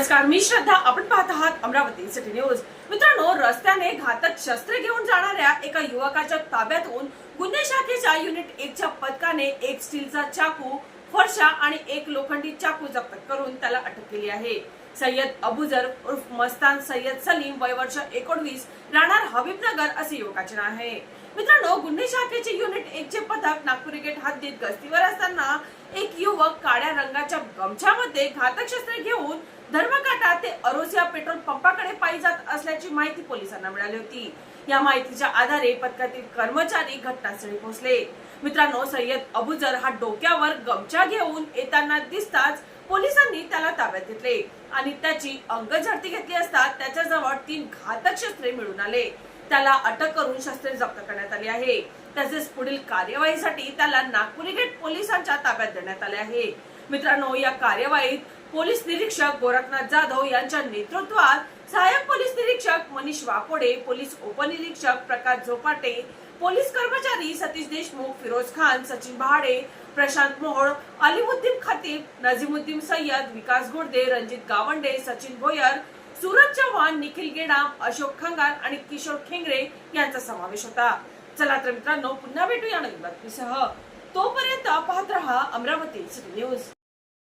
नमस्कार, मी श्रद्धा. आपण पाहत आहात अमरावती सिटी न्यूज. मित्रांनो, रस्त्याने घातक शस्त्रे घेऊन जाणाऱ्या एका युवकाच्या ताब्यातून गुन्हे शाखेच्या युनिट 1 च्या पथकाने एक स्टीलचा चाकू, फरशा आणि एक लोखंडी चाकू जप्त करून त्याला अटक केली आहे. सय्यद अबुजर उर्फ मस्तान सय्यद सलीम, वय वर्ष 19, राहणार हबीबनगर असे युवकाचे नाव आहे. मित्रांनो, गुन्हे शाखेचे युनिट 1 चे पथक नागपूर गेट हद्दीत गस्तीवर असताना एक युवक काळ्या रंगाच्या गमछामध्ये घातक शस्त्रे घेऊन धर्मकाटा ते अरोसिया पेट्रोल पंपाकडे पायी जात असल्याची माहिती पोलिसांना मिळाली होती. या माहितीच्या आधारे पथकातील कर्मचारी घटनास्थळी पोहोचले. मित्रांनो, सय्यद अबुजर हा डोक्यावर गमछा घेऊन येताना दिसताच पोलिसांनी त्याला ताब्यात घेतले आणि त्याची अंगझडती घेतली असता त्याच्याजवळ 3 घातक शस्त्रे मिळून आले. त्याला अटक करून शस्त्रे जप्त करण्यात आली आहे. तसेच पुढील कार्यवाहीसाठी त्याला नागपूर गेट पोलिसांच्या ताब्यात देण्यात आले आहे. मित्रांनो, या कार्यवाहीत पोलीस निरीक्षक गोरखनाथ जाधव यांच्या नेतृत्वात सहाय्यक पोलीस निरीक्षक मनीष वाकोडे, पोलीस उपनिरीक्षक प्रकाश झोपाटे, पोलीस कर्मचारी सतीश देशमुख, फिरोज खान, सचिन बहाडे, प्रशांत मोहोळ, अलीमुद्दीन खतीब, नजीमुद्दीन सय्यद, विकास गुर्दे, रणजित गावंडे, सचिन भोयर, सूरज चव्हाण, निखिल गेडाम, अशोक खंगार आणि किशोर खेंगरे यांचा समावेश होता. चला तर मित्रांनो, पुन्हा भेटूया नवीन बातमीसह. तोपर्यंत पाहत रहा अमरावती सिटी न्यूज.